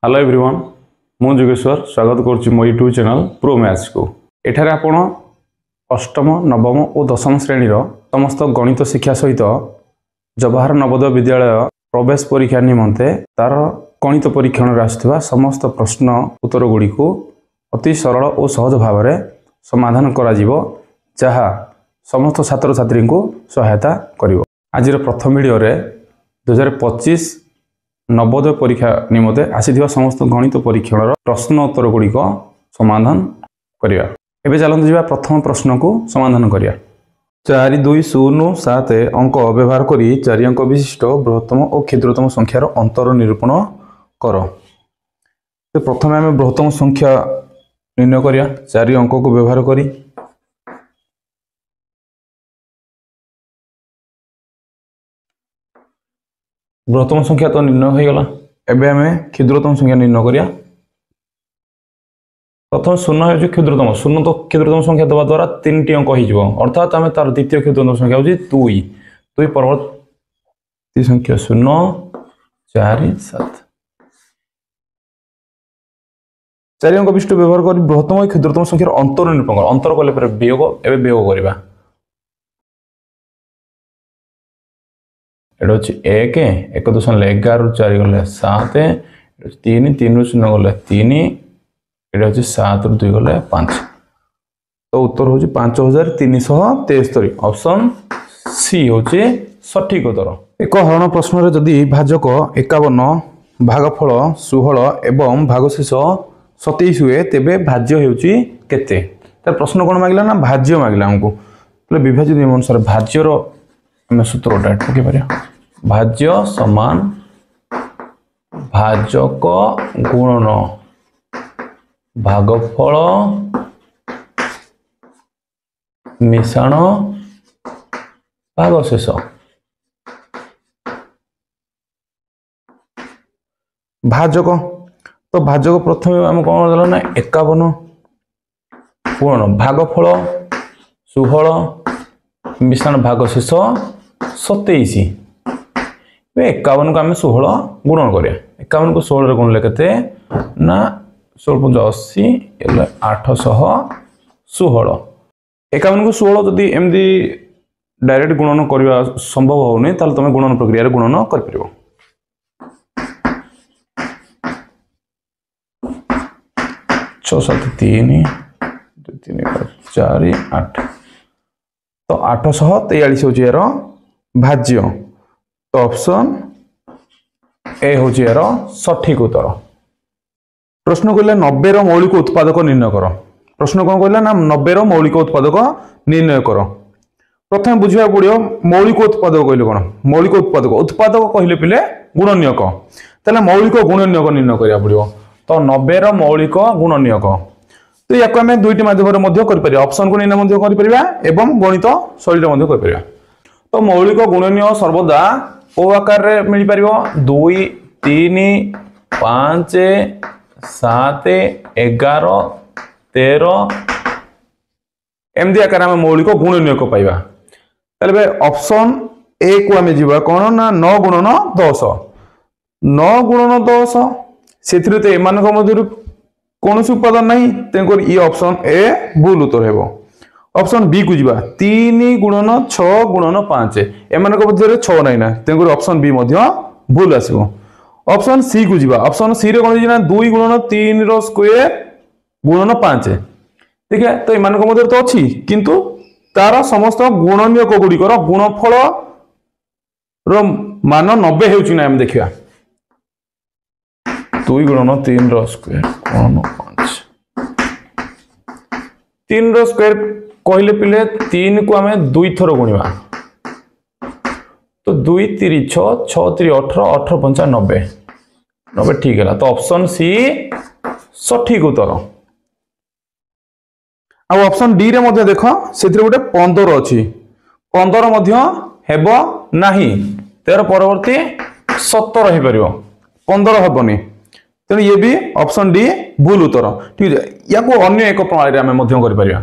Hello everyone मु जोगेश्वर स्वागत करुच्ची मो यूट्यूब चैनल प्रो मैथ्स को। एठारे आपण अष्टम नवम और दशम श्रेणीर समस्त गणित शिक्षा सहित जवाहर नवोदय विद्यालय प्रवेश परीक्षा निमंते तार गणित परीक्षण आसुवा समस्त प्रश्न उत्तर गुड़ी को अति सरल और सहज भाव में समाधान करा जहा समस्त छात्र छात्री को सहायता करिवो। आज प्रथम वीडियो रे 2025 नवोदय परीक्षा निमते आसी समस्त गणित परीक्षण प्रश्न उत्तर गुड़िक समाधान करिया। एबे चलते जावा प्रथम प्रश्न को समाधान करिया। 4 2 0 7 अंक व्यवहार करी 4 अंक विशिष्ट बृहत्तम और क्षुद्रतम संख्यार अंतर निरूपण कर। तो प्रथम आम बृहत्तम संख्या निर्णय करिया 4 अंक को व्यवहार करी। बृहत्तम संख्या तो निर्णय हो गला। एबे हमें क्षुद्रतम संख्या निर्णय करिया। प्रथम शून्य हो क्षुद्रतम शून्य तो क्षुद्रतम संख्या देवा द्वारा 3टी अंक हो अर्थात आम तार द्वितीय क्षुद्रतम संख्या हो 2 परवर्ती संख्या 0 4 7 4 अंक विशिष्ट व्यवहार कर बृहत्तम और क्षुद्रतम संख्यार अंतर निरूपण कर। अंतर कले पर वियोग एबे वियोग करबा। एटा होची 1 1 दशमलव 11 4 गले 7 3 3 रु 0 गले 3 एटा होची 7 रु 2 गले 5। तो उत्तर होची 5373। ऑप्शन सी होची सठिक उत्तर। एक हरण प्रश्न रे जदि भाजक 51 भागफल 16 एवं भागशेष 27 हुए तेबे भाज्य होची केते। त प्रश्न कोन मागिला ना भाज्य मागिला हमको। तो विभाज्य नियम अनुसार भाज्य रो हम सूत्र डाट पके परिया। भाज्य समान भाजक गुणन भागफल मिश्रण भागशेष। भाजक तो भाजक प्रथम आम कौन देला ना 51 गुणन भागफल 16 मिश्रण भागशेष 27। 51 को आम 16 गुणन करिया। 51 को 16 रे गुणले केते ना 16 80 एले 816। 51 को 16 जदि एमदी डायरेक्ट गुणन करबा संभव होउनी ताल तमे गुणन प्रक्रिया रे गुणन कर परिबो। 6 7 3 2 3 4 8 तो 843 होची यार भाज्य। तो ऑप्शन ए होची यार सठिक उत्तर। प्रश्न कहला 90 रो मौलिक उत्पादक निर्णय कर। प्रश्न कौन कहला ना 90 रो मौलिक उत्पादक निर्णय कर। प्रथम बुझिया पड़ियो मौलिक उत्पादक कहले कोन। मौलिक उत्पादक उत्पादक कहले पिले गुणनीयक तले मौलिक गुणनीयक निर्णय करिया पड़ियो। तो 90 रो मौलिक गुणनीयक तो याको हमें दुईटी माध्यम रे मध्य कर परिया। ऑप्शन को निर्णय मध्य कर परिया एवं गणित शैली रे मध्य कर परिया। तो मौलिक गुणनीय सर्वदा ओ आकार रे मिल परियो 2 3 5 7 11 13 एमदी आकार में मौलिक गुणनीय को पाइबा। तले ऑप्शन ए को हमें जीवा कोन ना 9 गुणन 10 9 गुणन 10 सेथिरे ते एमान को मध्य कौन से उपादान नहीं तेकर ई ऑप्शन ए भूल उत्तर हेबो। ऑप्शन बी को जीवा 3 गुणन 6 गुणन 5 एमान को मध्य 6 नहीं ना तेकर ऑप्शन बी मध्य भूल आसीबो। ऑप्शन सी को जीवा। ऑप्शन सी रे कोन दिना 2 गुणन 3 रो स्क्वायर गुणन 5 देखिए तो एमान को मध्य तो अछि किंतु तार समस्त गुणनीयक गुडी कर गुणफल रो मान 90 हेउची ना हम देखिया। 2 गुणन 3 रो स्क्वायर गुणन 5 3 रो स्क्वायर कहले पिले 3 को हमें 2 थर गुणिबा तो 2 3 6 6 3 18 18 5 90 90 ठीक है। तो ऑप्शन सी सठिक उत्तर। आ ऑप्शन डी रे मध्य देखो सेतिर गोटे 15 अछि 15 मध्य हेबो नाही 13 परवर्ती 17 हे परियो 15 हेबोनी तेणु ये भी ऑप्शन डी भूल उत्तर। ठीक है या को अन्य एक प्रणाली रे हम मध्य कर परिया।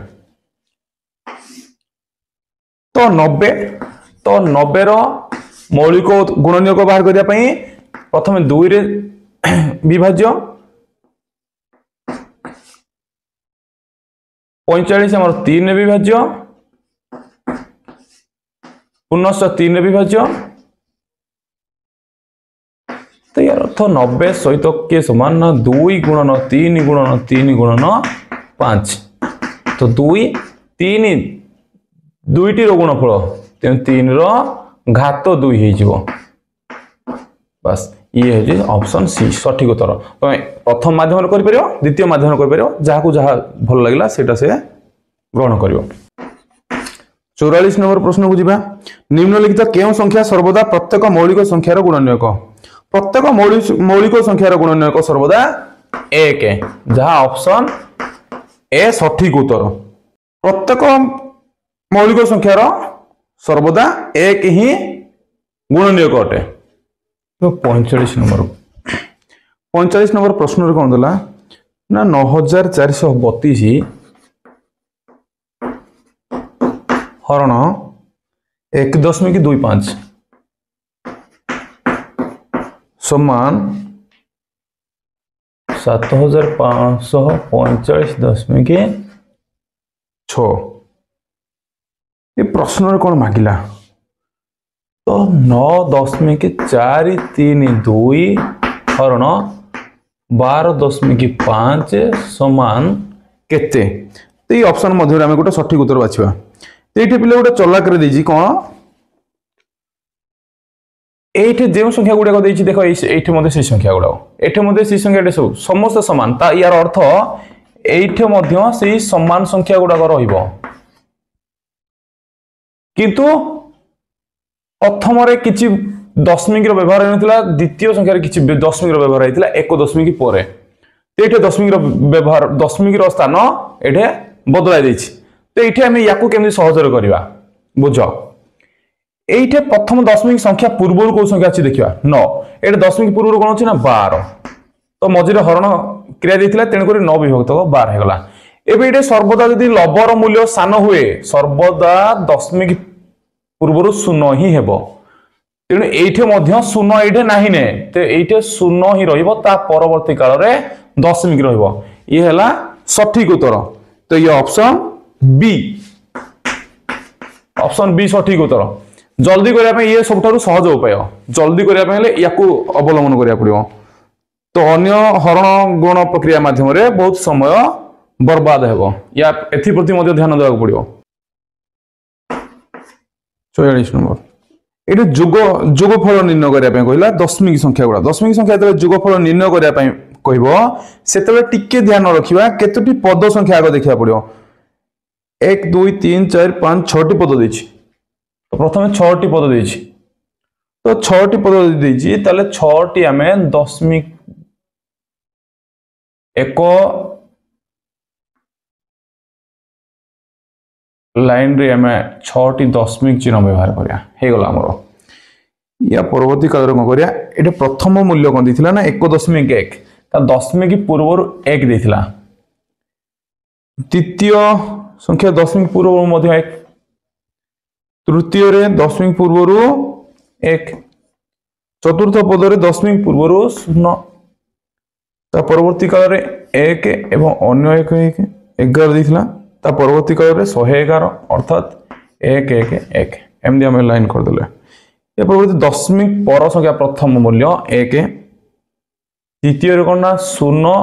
तो 90 रो मौलिक गुणनीयक बाहर करिया पई प्रथम 2 रे विभाज्य 45 आमर 3 विभाज्य पुनश्च 3 विभाज्य तो यार अर्थ 90 सहित के समान ना 2 गुणन 3 गुणन 3 गुणन 5 तो 2 3 दुईटी गुणफल तेणु 3 रो घात 2 हो बस ये है ऑप्शन सी सठिक उत्तर तुम प्रथम माध्यम कर द्वितीय माध्यम कर जहाँ जहाँ भल लगे से ग्रहण कर 44 नंबर प्रश्न को जीवा निम्नलिखित केउं संख्या सर्वदा प्रत्येक मौलिक संख्यार गुणनीयक प्रत्येक मौलिक संख्यार गुणनीयक सर्वदा 1 जहाँ ऑप्शन ए सठिक उत्तर प्रत्येक मौलिक संख्यार सर्वदा 1 ही गुणनीयक अटे तो 45 नंबर प्रश्न कौन देला ना 9432 हरण 1.25 समान 7545.6 ये प्रश्न कौन मागिला तो 9.432 हरण 12.5 समान केते तो ये ऑप्शन मध्य आम गोटे सठिक उत्तर बाछिबा तो ये पिले गोटे चला कर देजी कौन एठे जो संख्या गुड़ाक देछि देखो एठे मध्य से संख्या गुड़ाक एठे मध्य से संख्या सब समस्त समान ता यार अर्थ एठे मध्य से समान संख्या गुड़ाक रहिबो किंतु प्रथम किछि दशमिक व्यवहार होता द्वितीय संख्यार किछि दशमिक व्यवहार होता 1 दशमिक पर ये दशमिक व्यवहार दशमिक स्थान ये बदलाई देछि तो ये आम या सहज करवा बुझ ये प्रथम दशमिक संख्या पूर्व कौ संख्या अच्छी देखा 9 ये दशमिक पूर्व कौन अच्छी ना 12 तो मझे हरण क्रिया देता तेणुक 9 विभक्त 12 होगा एवं ये सर्वदा यदि लबर मूल्य सान हुए सर्वदा दशमिक पूर्व शून्य ही हेब तेणु ये शून्य ये ना ने तो ये शून्य ही परवर्ती काल में दशमिक ये है सठिक उत्तर तो ये ऑप्शन बी सठिक उत्तर जल्दी करने ये सब सहज उपाय जल्दी करने या अवलंबन करा पड़ो तो अन्य हरण गुण प्रक्रिया माध्यम बहुत समय बर्बाद हो या एप्रति ध्यान देवा पड़ो 44 नंबर ये जोगफल निर्णय करने कहला दशमिक संख्या गुड़ा दशमिक संख्या जो जोगफल निर्णय करने से टिके ध्यान रखा केतोटी पद संख्या आगे देखा पड़ो 1 2 3 4 5 6 पद देछि तो प्रथम 6 पद देछि तो 6 पद देछि ताले 6 आम दशमिक एक लाइन रे आम 6 दशमिक चिन्ह व्यवहार करागला आमर या परवर्ती काल कौन करा ये प्रथम मूल्य कौन देता ना 1.1 दशमिक पूर्व 1 देता द्वितीय संख्या दशमिक पूर्व 1 तृतीय दशमिक पूर्व 1 चतुर्थ पदरे दशमिक पूर्व 0 परवर्ती काल में 1 एवं अन्य 11 देता परवर्ती काल में 111 अर्थात 1 1 1 एमती आम लाइन करदे ये परवर्ती दशमिक पर संख्या प्रथम मूल्य 1 द्वितीय कौन ना 0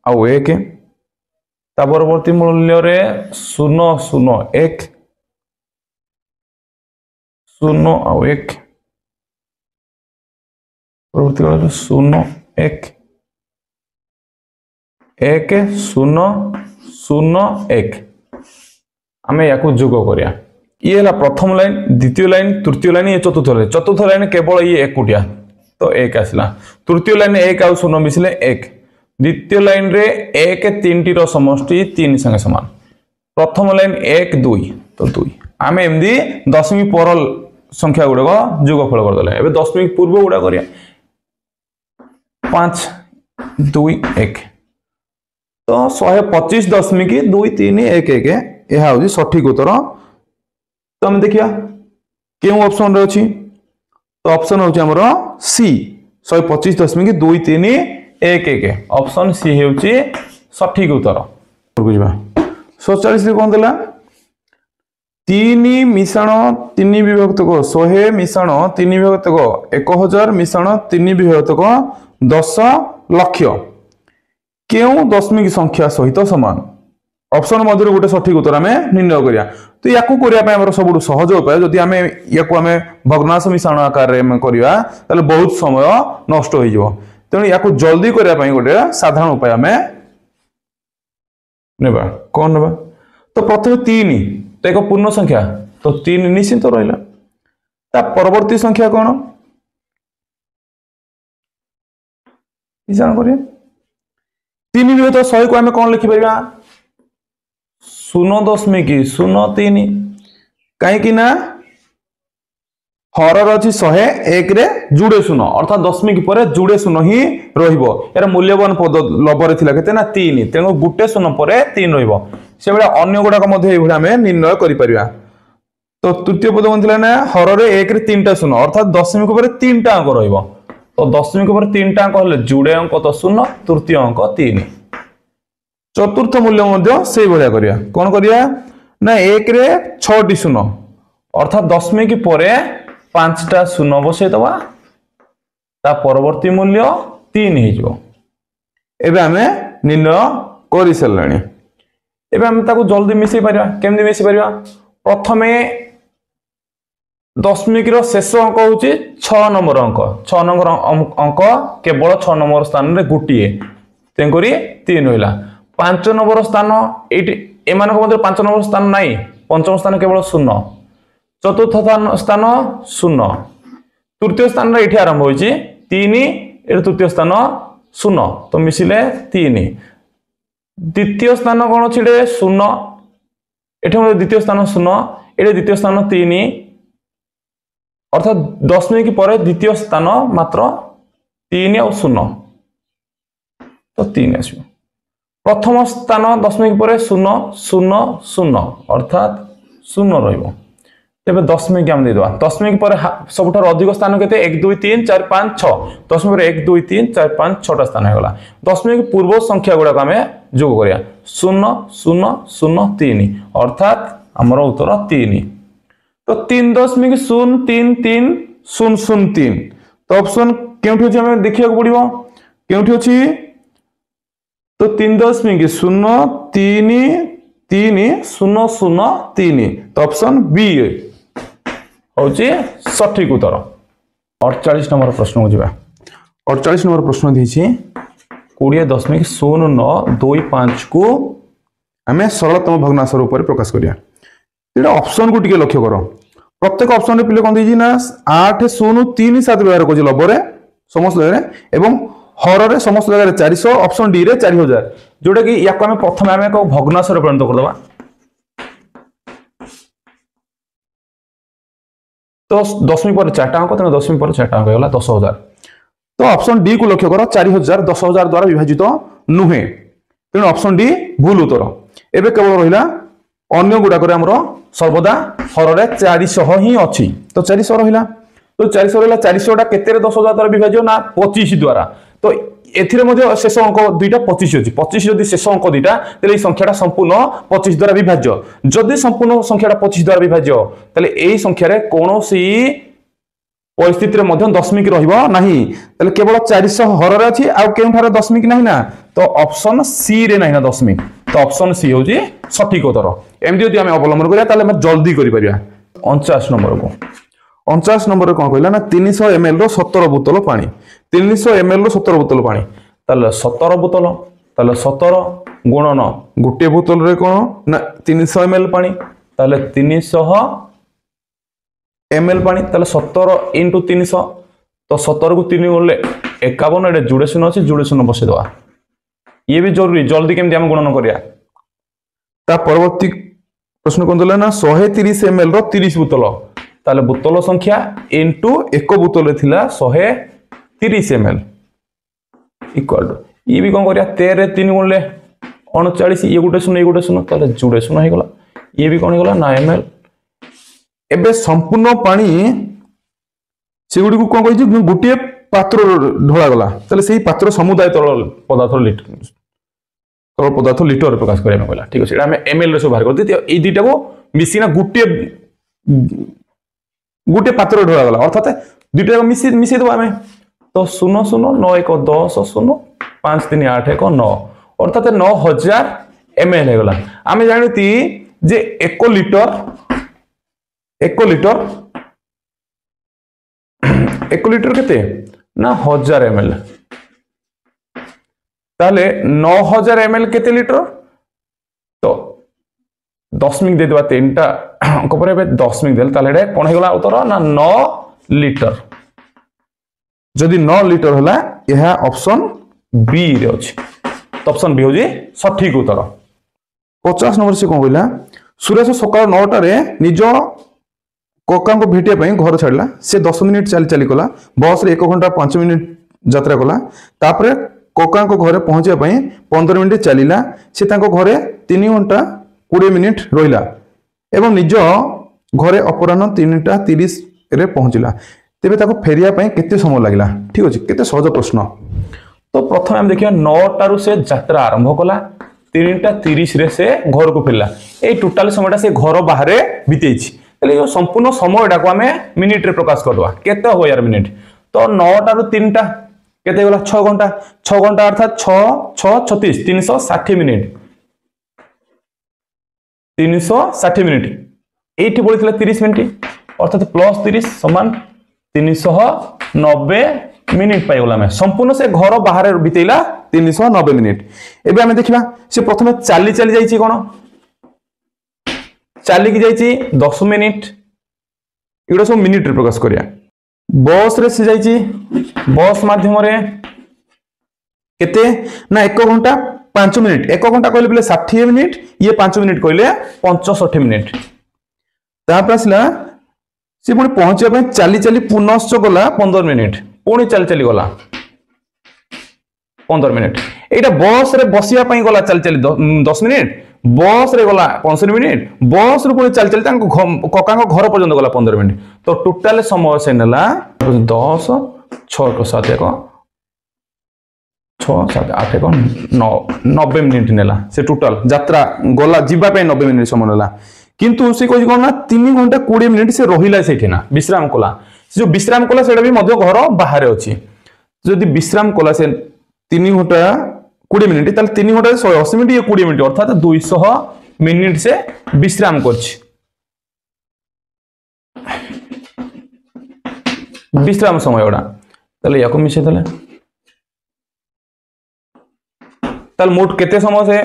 आउ 1 परवर्ती मूल्य 0 0 1 0 आउ 1 परवर्ती काल 0 1 1 0 0 1 आम या जोग करिया ये है प्रथम लाइन द्वितीय लाइन तृतीय लाइन ये चतुर्थ लाइन केवल ये एकुटिया तो 1 आसला तृतीय लाइन 1 आउ 0 मिसिले 1 द्वितीय लाइन रे 1 3 टी समष्टि 3 संगे समान प्रथम लाइन 1 2 तो 2 आम एमती दशमिक पर संख्या गुड़ाक जोगफल करदे ए दशमिक पूर्व गुड़ा करिया 5 2 1 तो 125.231 यह हूँ सठिक उत्तर तो आम देखिए क्यों ऑप्शन रे अच्छी तो ऑप्शन हूँ आमर सी 125.231 ऑप्शन सी हूँ सठिक उत्तर बुझा 47 कौन देला 3 मिश्रण 3 विभक्तक 100 मिश्रण 3 विभक्तक 1000 मिश्रण 3 विभक्तक 10 लाख क्यों दशमिक संख्या सहित समान ऑप्शन मध्य गोटे सठिक उत्तर आम निर्णय करिया। तो या करने सब सहज उपाय जदि आम या भग्नांश मिश्रण आकार करवा बहुत समय नष्ट हो तेणु या जल्दी करने गोटे साधारण उपाय आम नेबा कौन नेबा। तो प्रथम 3 तो एक पूर्ण संख्या तो 3 निश्चित रहा परवर्ती संख्या कौन जान करिए 3 विभक्त 100 को आम कौन लिखिपर 0.03 कहीं हर अच्छी 100 एक रे जुड़े शून्य अर्थात दशमिक पर जुड़े शून्य ही यार मूल्यवान पद लबर थिला केते ना 3 तेणु गुटे शून्य पर 3 रहिबो से बेला अन्य गुडाक मध्ये आम निर्णय करि परिबा। तो तृतीय पद कौन थिला ना हर रे 1 रे 3टा शून्य अर्थात दशमिक पर 3टा अंक रहिबो तो दशमिक पर 3टा अंक हेले जुड़े अंक तो शून्य तृतीय अंक 3 चतुर्थ मूल्य मध्य से भलिया करिया कौन करिया ना 1 रे 6टी शून्य अर्थात दशमिक पर 5टा शून्य बसई दबा ता परवर्ती मूल्य 3 हो एबे आमे निर्णय करि सल्लानी। एबे आमे ताको जल्दी मिसई परिया केमदि मिसई परिया प्रथमे दशमिक रो शेष अंक होची 6 नंबर अंक 6 नंबर अंक केवल 6 नंबर स्थान रे गुटिए तेंकरी 3 होइला 5 नंबर स्थान एटी एमानक मध्य 5 नंबर स्थान नाही पंचम स्थान केवल 0 चतुर्थ स्थान 0 तृतीय स्थान रे एठी आरंभ होईची 3 ए तृतीय स्थान 0 तो मिसिले 3 द्वितीय स्थान कोन छिडे 0 एठी मध्य द्वितीय स्थान 0 एठी द्वितीय स्थान 3 अर्थात दशमिक पर द्वितीय स्थान मात्र 3 और 0 तो 3 आसो प्रथम स्थान दशमिक पर 0 0 0 अर्थात 0 रहिबो तेबे दशमिक आम देदवा दशमिक पर सबठार अधिक स्थान केते 1 2 3 4 5 6 दशमिक पर 1 2 3 4 5 6टा स्थान हेगला दशमिक पूर्व संख्या गुडा आम जोग करिया 0 0 0 3 अर्थात हमर उत्तर 3 तो 3.033 तो ऑप्शन केउठी अछि हमें देखिया को पड़िबो केउठी अछि तो 3.033 तो ऑप्शन बी होची सठिक उत्तर। 48 नंबर प्रश्न को जिबा 48 नंबर प्रश्न दिछि 20.0925 को हमें सरलतम भग्नांश रूप में प्रकाश करिया एटा ऑप्शन को टिके लक्ष्य करो प्रत्येक ऑप्शन रे पिले कोन दिछि ना 8 0 3 7 व्यवहार को लबरे समस्त जगह एवं हर रे समस्त जगह 400 ऑप्शन डी रे 4000 जोटा कि या को हमें प्रथम हमें को भग्नांश रे परिणत कर दबा तो दशमिक पर 4टा अंक तो दशमिक पर 4टा अंक होला 10000 तो ऑप्शन डी को लक्ष्य करो 4000 10000 द्वारा विभाजित नुहे तेणु ऑप्शन डी भूल उत्तर एबे केवल रहिला अन्य गुडा करे हमरो सर्वदा हर रे 400 ही अछि तो 400 रहिला तो 400 रहिला 400 टा केते रे 10000 द्वारा विभाज्य ना 25 द्वारा तो एथिरे मध्ये शेष अंक दुईटा 25 अछि 25 जदि शेष अंक दुईटा तले ए संख्याटा संपूर्ण 25 द्वारा विभाज्य जदि संपूर्ण संख्याटा 25 द्वारा विभाज्य तले एई संख्या रे कोनोसी परिस्थिति रे मध्ये दशमिक रहिबो नाही तले केवल 400 हर रे अछि आ केउ थारे दशमिक नाही ना तो ऑप्शन सी रे नाही ना दशमिक तो ऑप्शन सी होजी सठिक उत्तर एमदी यदि हम अवलंबन करिया ताले हम जल्दी करि परिया 49 नंबर को 49 नंबर कोन कहला ना 300 ml रो 17 बोतल पानी 300 ml रो 17 बोतल पानी ताले 17 बोतल ताले 17 गुणन गुटे बोतल रे कोन ना 300 ml पानी ताले 300 ml पानी ताले 17 * 300 तो 17 को 3 गुणले 51 एडे जुड़े शून्य अछि जुड़े शून्य बसे दवा ये भी जरूरी जल्दी केमति हम गुणन करिया ता परवर्ती प्रश्न कोन देला ना 130 ml रो 30 बोतल ताले बोतल संख्या इनटू एक बोतल थिला 130 ml इक्वल टू ये भी कोन करिया 13 3 गुणले 39 ये गुटे शून्य ताले जुड़े शून्य हे गला ये भी कोन हे गला 9 ml एबे संपूर्ण पानी से गुडी को कोन कहि गुटे पात्र ढोला गला ताले सेही पात्र समुदाय तरल पदार्थ तरल पदार्थ लिटर रे प्रकाश करिया कहला ठीक अछि एटा हम एमएल रे सब बाहर करते ए दुईटा को मिसिना गुटे पात्र ढोला गला अर्थात दुईटा को मिसी दबा हमें तो 0 0 9 1 10 0 5 3 8 1 9 अर्थात 9000 ml हे गला आमे जानिती जे 1 लिटर 1 लिटर केते ना 1000 ml ताले 9000 ml केते लिटर तो 10 मिनट दे देबा तीनटा कोपरे बे 10 मिनट देल ताले कोन हे गला उत्तर ना 9 लिटर जदि 9 लिटर होला यह ऑप्शन बी रे अछि तो ऑप्शन बी होजी सठिक उत्तर 50 नंबर से कोन होइला सुरेश सकाळ 9टा रे निज कोका को भेटिया पई घर छाडला से 10 मिनिट चली गला बस रे 1 घंटा 5 मिनिट यात्रा कला तापरे कोका को घरे पहुंचिया पई 15 मिनिट चलीला से तांको घरे 3 घंटा 20 मिनिट रहिला एवं निज घरे अपराह्न 3:30 रे पहुंचिला तेबे ताको फेरिया पई केते समय लागिला ठीक अछि केते सहज प्रश्न तो प्रथम हम देखिया 9 टारु से यात्रा आरंभ कला 3:30 रे से घर को फेरला ए टोटल समयटा से घर बाहरे बितेछि तले यो संपूर्ण समयटा को हमें मिनिट रे प्रकाश करदवा केते हो यार मिनिट तो 9 टारु 3टा केते गला 6 घंटा अर्थात 6 6 36 360 मिनिट 360 मिनिट एठी बोलिथिला 30 मिनिट अर्थात प्लस 30 समान 390 मिनिट पाई गला में संपूर्ण से घर बाहर बितेला 390 मिनिट एबे हमें देखिबा से प्रथमे चाली जाईची कोन चाली की जाईची 10 मिनिट एडा सब मिनिट रे प्रकाश करिया बस रे से जाईची बस माध्यम रे केते ना 1 घंटा 5 मिनिट 1 घंटा कहले बले 60 मिनिट ये 5 मिनिट कहले 65 मिनिट तापर आसला से पुणी पहुंचा पे चली पुनश्च गला 15 मिनिट पुणी चली गला 15 मिनिट एटा बस रे बसिया पई गला चली 10 मिनिट बस रे गला 15 मिनिट बस रे पुणी चली तांको कोका को घर पर्यंत गला 15 मिनिट तो टोटल समय से नेला 10 6 को 7 1 6 7 8 1 9 90 मिनिट नेला से टोटल यात्रा गला जीवा पे 90 मिनिट समय नेला किंतु से कोइ कोन ना 3 घंटा 20 मिनिट से रहिला सेठी ना विश्राम कोला से जो विश्राम कोला सेटा भी मध्य घर बाहर अछि जदि विश्राम कोला से 3 घंटा 20 मिनिट ताल 3 घंटा 180 मिनिट ये 20 मिनिट अर्थात 200 मिनिट से विश्राम करछि विश्राम समय ओडा ताले याको मिसे देले ताल मोट केते समय से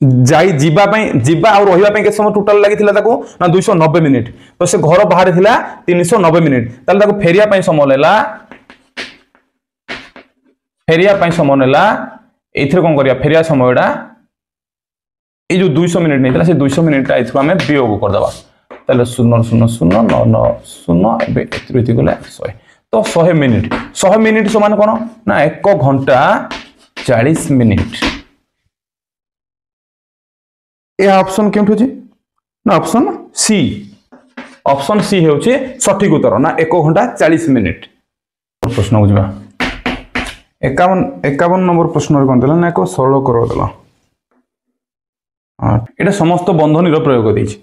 जाई जीवा और रहिबा के समय टोटल लागिथिला ताको ना 290 मिनिट तो से घर बाहर थिला 390 मिनिट ताले ताको फेरिया समय लेला एथरे कोन करिया फेरिया समयडा ए जो 200 मिनिट नैतला से 200 मिनिट एथरो हमें वियोग कर दबा ताले 0 0 0 9 9 0 एबे एथरो गला 100 तो 100 मिनिट समान कोन ना 1 घंटा 40 मिनिट ए ऑप्शन केउठो छी ना ऑप्शन सी हेउची सठिक उत्तर ना 1 घंटा 40 मिनिट प्रश्न बुझबा 51 नंबर प्रश्न कोन देला ना को सरल कर देला एटा समस्त बंधनी रो प्रयोग देछि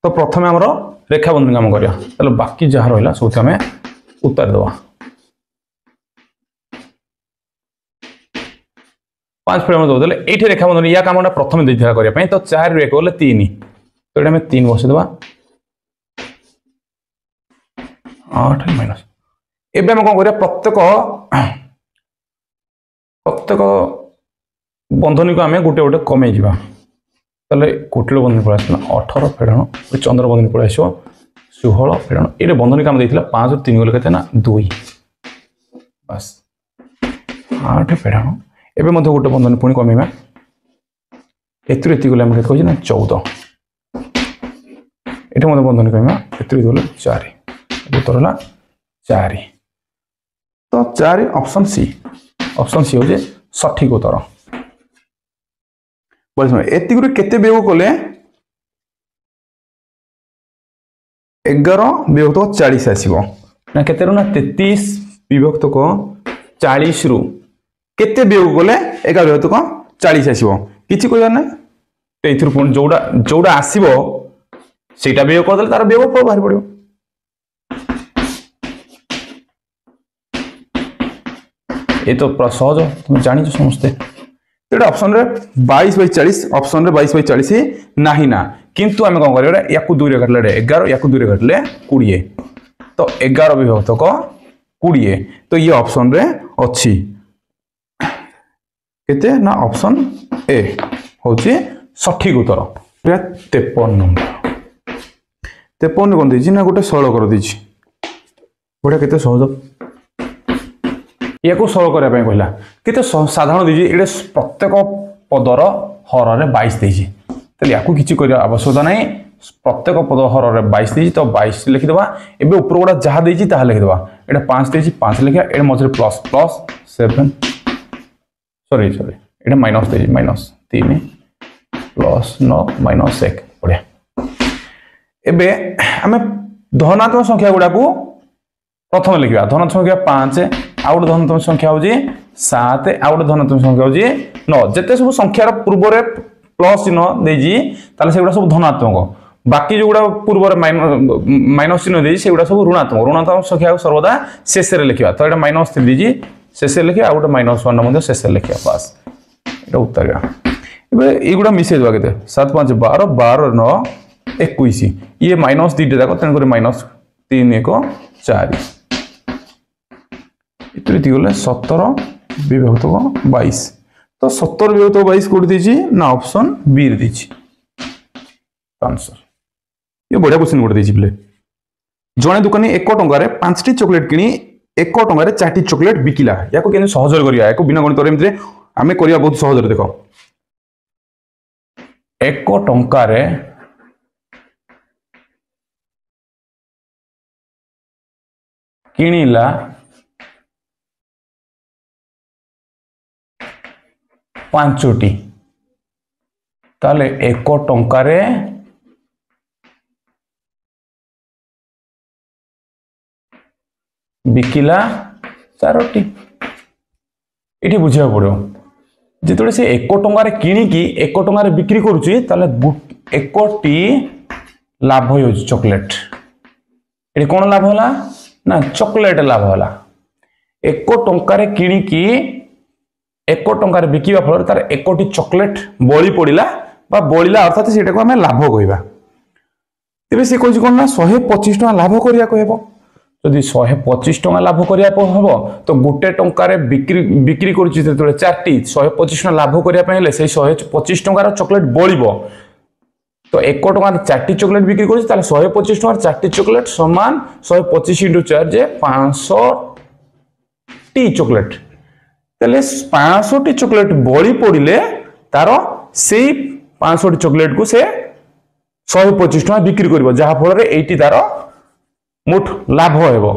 तो प्रथमे हमरो रेखा बंधन काम करिया तले बाकी जहा रहला सब हमें उत्तर देबा 5 फ्रेम दो देले एठी रेखा बंधन या कामटा प्रथमे दैथिला करिया पई तो 4 रे कोले 3 तो एटा में 3 बसे देबा 8 माइनस एबे हम कोन करिया प्रत्येक बंधनी को हमें गोटे गोटे कमे जिबा तले कोटलो बंधनी पळा आसला 18 फेडण चंद्र बंधनी पळा आसो 16 फेडण एरे बंधनी काम दैथिला 5 और 3 गोले कते ना 2 बस 8 फेडण एबे मध्य गोटे बंधन पुणी कमेबा एतु एति गले हम केत कहै ना 14 एटा मध्य बंधन कमेबा एतु गले 4 उत्तर होला 4 तो 4 ऑप्शन सी हो जे सठिक उत्तर बोल सुन एति गुरे केते बेग कोले 11 विभक्त 40 आसीबो ना केते रो ना 33 विभक्त को 40 रु केते बेग कोले 11 विभक्त को 40 आसीबो किछि कहबार नै एथुर पुणी जोड़ा जोड़ा आसीबो सेटा व्यय कर देले तार व्ययफल बाहर पड़िबो ए तो सहज तुम जानी समस्ते तो ऑप्शन रे 22/40 ऑप्शन रे 22/40 नाही ना किंतु आमे कोन करियो याकु 2 रे घटले 11 याकु 2 रे घटले 20 तो 11 विभक्त को 20 तो ये ऑप्शन रे अछि केते ना ऑप्शन ए होची सठिक उत्तर 53 नंबर 53 कोन दिछि ना गोटे 16 कर दिछि गोटे केते सहज याकू सरल करने कहला केते साधारण दीजिए ये प्रत्येक पदर हर रे 22 देछि तो याकू किछि करिया आवश्यकता नहीं प्रत्येक पद हर रे 22 देछि तो 22 लिखि देबा एबे ऊपर गोडा जहा देछि ताहा लिखि देबा एटा 5 देछि 5 लिखिया ए मझे प्लस प्लस 7 सॉरी एटा माइनस देछि माइनस 3 प्लस 9 माइनस 1 बढ़िया एबे हमें धनात्मक संख्या गुडा को प्रथम लिखिबा धनात्मक संख्या 5 आउट धनात्मक संख्या होजी 7 आउट धनात्मक संख्या होजी 9 जते सब संख्यार पूर्व रे प्लस चिन्ह देजी ताले सेगुडा सब धनात्मक बाकी जोगुडा पूर्व रे माइनस चिन्ह देजी सेगुडा सब ऋणात्मक संख्या को सर्वदा शेष रे लिखिबा तो एटा -3 देजी शेष रे लिखिबा आउट -1 न मध्ये शेष रे लिखिबा बस एटा उत्तर या एबे एगुडा मिसे देबा केते 7 5 12 12 9 21 ये -2 टा को तन करे -3 1 4 इतने गले 17 विभक्त 22 तो 17 विभक्त 22 कोड दीजिए ना ऑप्शन बी रे दीजिए आंसर ये बढ़िया क्वेश्चन कोड दीजिए प्ले जने दुकानी 1 टंका रे 5टी चॉकलेट किनी 1 टंका रे 4टी चॉकलेट बिकिला याको केने सहज करिया याको बिना गणित रे एमते हमें करिया बहुत सहज रे देखो 1 टंका रे किनीला 5टी ताले 1 टंका रे बिकिला 4टी एठी बुझिया पड़ो जेतोले से 1 टंका रे किनी की 1 टंका रे बिक्री करूची ताले 1टी लाभ होय चॉकलेट एठी कोन लाभ होला ना चॉकलेट लाभ होला 1 टंका रे किनी की 1 टंका रे बिकिबा फल तार 1टी चॉकलेट बळी पडिला बा बळीला अर्थात सेटा को हमें लाभ कहबा तेबे से कहछि कोन ना 125 टका लाभ करिया कहबो जदि 125 टका लाभ करिया हबो तो गुटे टंका रे बिक्री करछि तेतले 4टी 125 टका लाभ करिया पहिले से 125 टका रो चॉकलेट बळीबो तो 1 टका रे 4टी चॉकलेट बिक्री करछि ताले 125 टका रे 4टी चॉकलेट समान 125 * 4 जे 500 टी चॉकलेट तले 500 टी चॉकलेट बळी पडिले तारो सेही 500 टी चॉकलेट को से 125 टका बिक्री करबो जहा फल रे एटी तारो मोट लाभ हेबो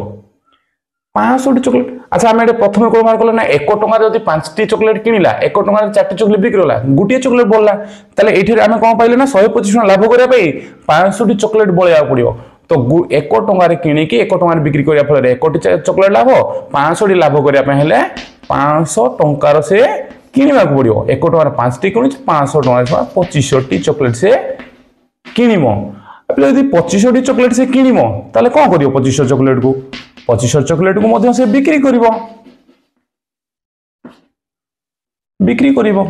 500 टी चॉकलेट अच्छा हम एटे प्रथमे को मार करले ना 1 टका रे जदी 5 टी चॉकलेट किनिला 1 टका रे 4 टी चॉकलेट बिक्री होला गुटिया चॉकलेट बोलला तले एठी रे हम कोन पाइले ना 125 टका लाभ करिया पई 500 टी चॉकलेट बळिया पडियो तो 1 टका रे किनी की 1 टका रे बिक्री करिया फल रे 1 टी चॉकलेट लाभ 500 टी लाभ करिया पई हेले 500 टंकार से किनिबा को पड़ियो 1 टका रे 5 टी किनुछ 500 टका 25 टी चॉकलेट से किनिमो अब यदि 25 टी चॉकलेट से किनिमो ताले कोन करियो 25 चॉकलेट को 25 चॉकलेट को मध्य से बिक्री करिवो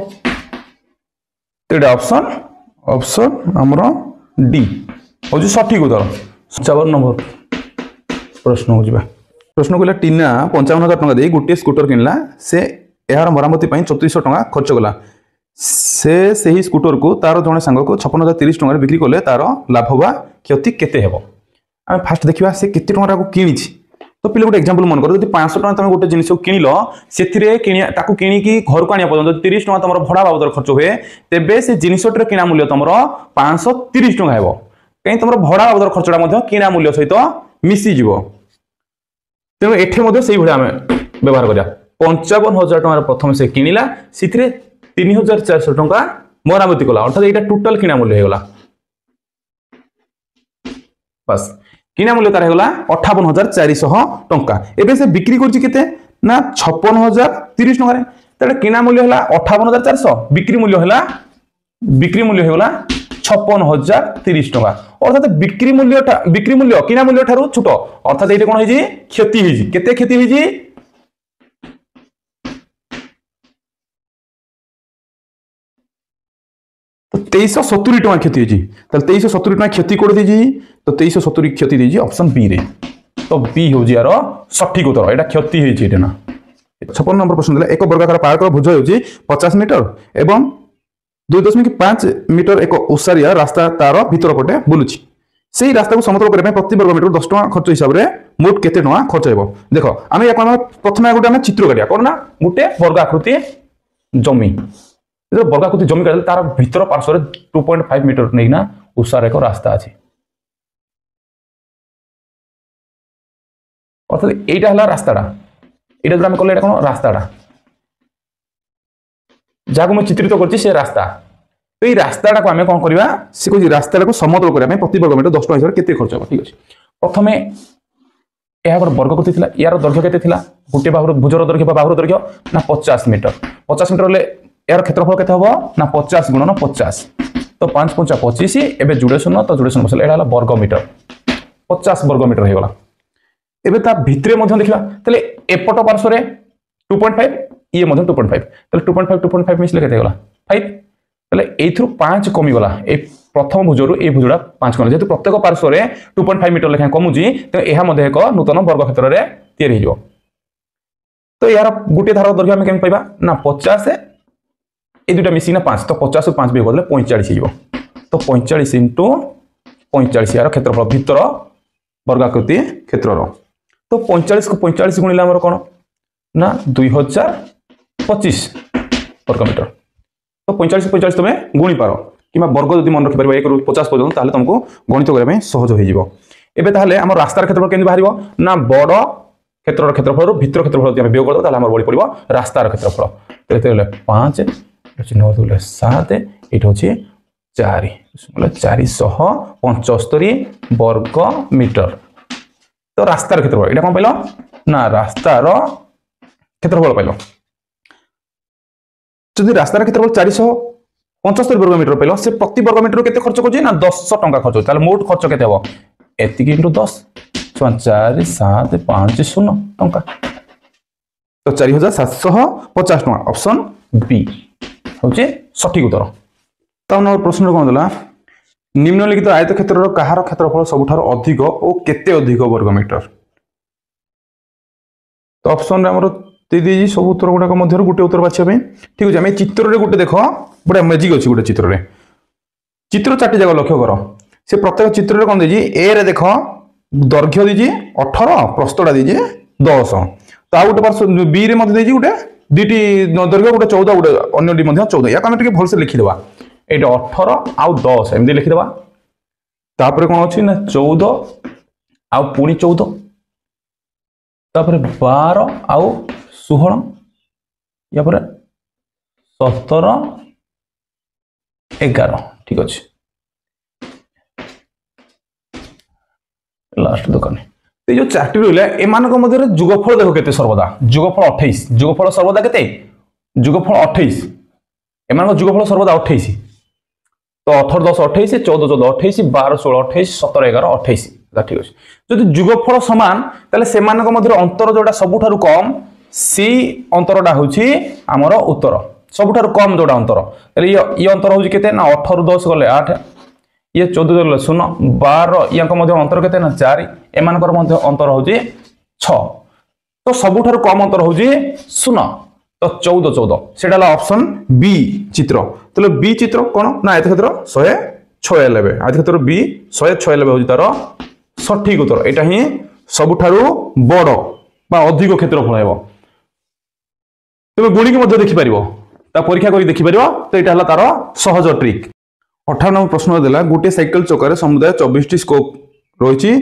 तेडा ऑप्शन हमरो डी हो जे सठिक उत्तर 54 नंबर प्रश्न हो जिबा प्रश्न कहला टीना 55000 टका दे गोटे स्कूटर किनला से यार मरामती पई 3400 टका खर्च गला से सही स्कूटर को तार जने संग को 56030 टका बिक्री करले तार लाभ बा क्षति केते हेबो हम फास्ट देखिबा से केते टका को किनिछि तो पिले गोटे एग्जांपल मन कर जदि 500 टका तमे गोटे जिनिस को किनिलो सेथिरे किनिया ताकू किनि की घर को आनिया पर्यंत 30 टका तमरो भड़ा बाबद खर्च होए तेबे से जिनिसटर किना मूल्य तमरो 530 टका हेबो कहीं तमरो भड़ा बाबद खर्चडा मध्ये किना मूल्य सहित मिसी जिवो तेणु एठे मध्ये सेही भଳି आमे व्यवहार करिया 55000 टका प्रथम से किनिला सिथिरे 3400 टका मरामती कला अर्थात एटा टोटल किना मूल्य हेगला बस किना मूल्य तार हेगला 58400 टका एबे से बिक्री करछि केते ना 56030 टका रे तेरे किना मूल्य है 58,400 बिक्री मूल्य होगा 56,030 टका अर्थात बिक्री मूल्य किना मूल्य ठारू छोट अर्थात ये कौन है क्षति केते क्षति है तो 2370 टका क्षति है 2370 टका क्षति कोड दीजिए तो 2370 क्षति दीजिए ऑप्शन बी रे तो बी हो यार सठिक उत्तर एटा क्षति है एटा ना 56 नंबर प्रश्न दिला एक वर्गाकार पार्क भुज होउची 50 मीटर एवं 2.5 मीटर एक ओसारिया रास्ता तार भीतर पटे बुलुची सेही रास्ता को समतल करबे प्रति वर्ग मीटर 10 टका खर्च हिसाब रे मोट केते टका खर्च हेबो देखो आमे या प्रथम गोटे आमे चित्र काटिया कोन ना गोटे वर्गाकृति जमी जो वर्गाकृति जमी काटले तार भीतर पार्श्व रे 2.5 मीटर नेना ओसार एक रास्ता अछि अर्थात एटा हला रास्ताडा एटा जो आमे करले एटा कोन रास्ताडा जाको मैं चित्रित करछि से रास्ता तो ये रास्ताटा को आमे कोन करबा से कोइ रास्ताटा को समतल करबा प्रति वर्ग मीटर 10 टका हिसाब केते खर्च हो ठीक अछि प्रथमे एहा पर वर्गकृति थिला यार दैर्घ्य केते थिला गुटे बाहुर भुजर दैर्घ्य बाहुर दैर्घ्य ना 50 मीटर ले यार क्षेत्रफल केते हबो ना 50 गुणन 50 तो 5 5 25 एबे जुडे शून्य तो जुडे शून्य बसले एडा वर्ग मीटर 50 वर्ग मीटर हे गला एबे ता भितरे मध्ये देखिबा तले एपट पार्श्व रे 2.5 ये मध्ये 2.5 तले 2.5 मिसले केते गला 5 तले एथु 5 कमी गला ए प्रथम भुजरु ए भुजडा 5 कमी जेतु प्रत्येक पार्श्व रे 2.5 मीटर लेखा कमुजी तो एहा मध्ये एक नूतन वर्ग क्षेत्र रे तयार हिजो तो यार गुटे धार दैर्घ्य हम केम पाइबा ना 50 ए दुटा मिसी ना 5 तो 50 और 5 भी बदले 45 हिजो तो 45 * 45 यार क्षेत्रफल भीतर वर्गाकृति क्षेत्रर तो 45 को 45 गुणिले हमर कोन ना 2025 वर्ग मीटर तो 45 तुम गुणी पार कि वर्ग जब मन रखिपार 1 ରୁ 50 पर्यंत ताले तुमको गणित करबा सहज हो जिवो एबे ताले हमर रास्तार क्षेत्रफल केन बाहरिबो ना बड़ क्षेत्रफल भीतर क्षेत्रफल जब वियोग करदो ताले हमर बड़ी पड़िबो रास्तार क्षेत्रफल तेले 5 9 2 7 एट होची 4 475 वर्ग मीटर तो रास्तार क्षेत्रफल एटा कोन पाइलो ना रास्तार क्षेत्रफल पाइलो जदि रास्तार क्षेत्रफल 475 वर्ग मीटर पाइलो से प्रति वर्ग मीटर केते खर्च करछि ना 10 टका खर्च होय ताले मोट खर्च केते हबो एतिकी * 10 4 7 5 0 टका तो 4750 टका ऑप्शन बी होचे सठिक उत्तर तो नंबर प्रश्न कोन दला निम्नलिखित आयत क्षेत्रर कहार क्षेत्रफल सबुठार अधिक और केते अधिक वर्ग मीटर तो ऑप्शन रे हमर दीदी सब उत्तर गुड़ाक मध्य गोटे उत्तर बाछिया ठीक अच्छे आम चित्र रे गोटे देख बड़ा मैजिक अच्छी गोटे चित्र रे चित्र 4टी जगह लक्ष्य कर से प्रत्येक चित्र रे कौन दीजिए ए रे देख दैर्घ्य दीजिए 18 प्रस्थटा दीजिए 10 तो आ गोटे पार्श्व बी रे मध्य दीजिए गोटे दुईटी दैर्घ्य गोटे 14 गोटे अन्यटी मध्य 14 या आम टिके भलसे लिखिदेवा ये 18 आउ 10 एमती लिखिदेवा तापर कौन अच्छी ना 14 आउ पुणी 14 तापर 12 आउ 16 या पर 17 11 ठीक अच्छे लास्ट दुकान ये जो 4टी रहा एमान मध्य जुगफल देख के सर्वदा जुगफल 28 जुगफल सर्वदा के जुगफल 28 एमान जुगफल सर्वदा 28 तो 18 10 28 14 14 28 12 16 28 17 11 28 ठीक अच्छे जो जुगफल सामान ताले सेमान मध्य अंतर जोड़ा सबुठारु कम सी अंतरटा होची आमर उत्तर सबुठारु कम जोड़ा अंतर ये अंतर होची केते ना 18 ରୁ 10 गले 8 ये 14 गले 0 12 यांक मध्य अंतर केते ना 4 एमानकर मध्य अंतर होची 6 तो सबुठारु कम अंतर होची 0 तो 14 14 सेटा ऑप्शन बी चित्र तो बी चित्र कोन ना आयत क्षेत्र 196 आयत क्षेत्र बी 196 होची तार सठिक उत्तर एटा ही सबुठारु बड़ बा अधिक क्षेत्रफल हेबो तुम गुणी के देखि पारिबो ता परीक्षा करी देखि पारिबो तो एटा हला तार सहज ट्रिक 58 नंबर प्रश्न देला गोटे साइकेल चकार समुदाय 24 टी स्कोप रहिछि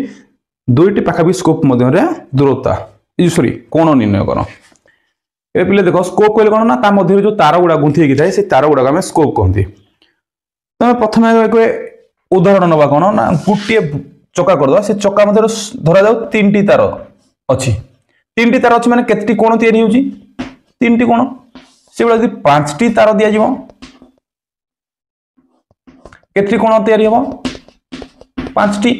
दुईटी पाखाबी स्कोप मध्य रे दूरता सॉरी कोण निर्णय करो ए पिले देखो स्कोप कहले कोन ना ता मध्य जो तार गुडा गुंथि हेकि थाए से तार गुडा हम स्कोप कहंती तमे प्रथमे एक उदाहरण नबा कोन ना गुटिए चक्का कर दो से चक्का मध्य धरा जाऊ 3टी तार अछि 3टी तार अछि माने केतटी कोण तयारी होउची 3टी कोण से यदि 5टी तार दिया जिवो केतटी कोण तयारी हबो 5टी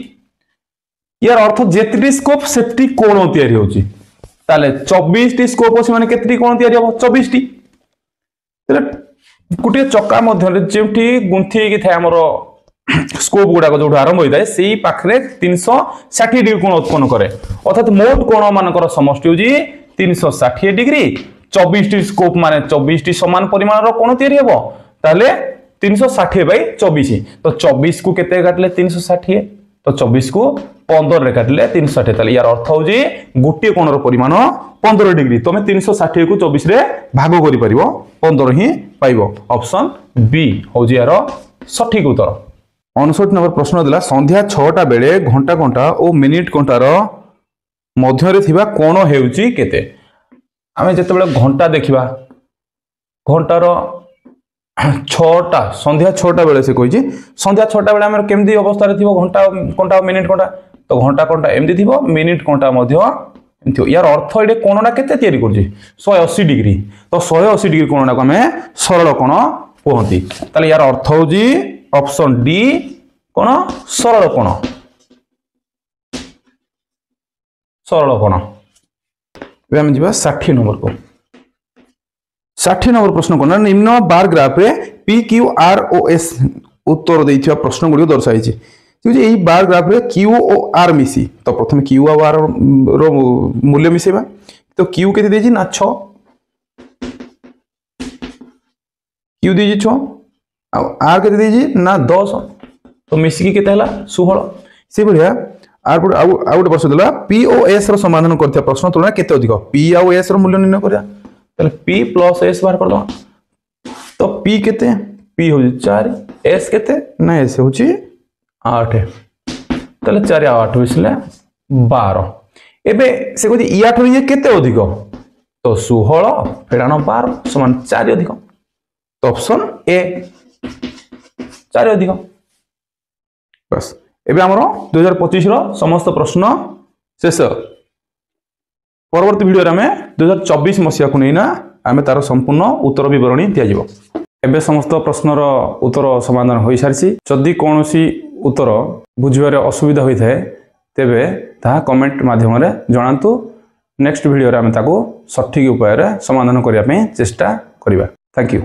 यार अर्थ जेतटी स्कोप सेतटी कोण तयारी होची ताले 24टी स्कोप अछि माने केतटी कोण तयारी हबो 24टी गोटे चक्का मध्य जेठी गुंथी कि थाए हमर स्कोप गुडा जो आरंभ होता है से पाखे 360 डिग्री कोण उत्पन्न करे अर्थात मोट कोण मानकर समष्टि होजी 360 डिग्री 24टी स्कोप माने 24टी समान परिमाण रो कोण तयारी हेबो ताले 360 बाय 24 तो 24 को केते काटले 360 तो 24 को 15 रे काटले 360 ताले यार अर्थ होजी गुटी कोण रो परिमाण 15 डिग्री तमे 360 को 24 रे भाग करि परिबो 15 ही पाइबो ऑप्शन बी होजी यार सठिक उत्तर 59 नंबर प्रश्न दिला संध्या 6टा बेले घंटा घंटा और मिनिट घंटार मध्य रे थिबा कोण हेउची केते आमे जते बेले घंटा देखिबा घंटार 6टा संध्या 6टा बेले से कहिची संध्या 6टा बेले हमर केमदी अवस्था रे थिबो घंटा घंटा मिनिट घंटा तो घंटा घंटा एमदी थिबो मिनिट घंटा मध्य एमथि यार अर्थ एडे कोणना केते तयारी करजी 180 डिग्री तो 180 डिग्री कोणना को हमें सरल कोण कहंती ताले यार अर्थ होजी ऑप्शन डी कोण सरल कोण वे हम जीवा 60 नंबर को 60 नंबर प्रश्न कोन निम्न बार ग्राफ रे P Q R O S उत्तर दैथिया प्रश्न गुडी दर्शाई छि जे एही बार ग्राफ रे क्यू ओ आर मिसी तो प्रथम क्यू और आर रो मूल्य मिसेबा तो क्यू केते देछि ना 6 क्यू देछि 6 आर केते देछि ना 10 तो मिसिकी केते हला 16 से बढ़िया आर आउट वर्ष देला पी ओ एस रो समाधान करथिया प्रश्न तुलना केते अधिक पी और एस रो मूल्य निर्णय करिया तले पी प्लस एस बाहर कर दो तो पी केते पी हो 4 एस केते ना एस होची 8 तले 4 8 बिसले 12 एबे से कहती या ठो ये केते अधिक तो 16 फेडानो 12 समान 4 अधिक तो ऑप्शन ए 4 अधिक बस एबे हमरो 2025 रो समस्त प्रश्न शेष परवर्ती वीडियो रे हमें 2024 मसिया को नैना हमें तार संपूर्ण उत्तर विवरणी दिया जिवो एबे समस्त प्रश्नर उत्तर समाधान होई सारसी जदि कोनोसी उत्तर बुझिबारे असुविधा होई थाए तेबे ता कमेंट माध्यम रे जणांतु नेक्स्ट वीडियो रे हमें ताको सठिक उपाय रे समाधान करिया पे चेष्टा करिबा थैंक यू।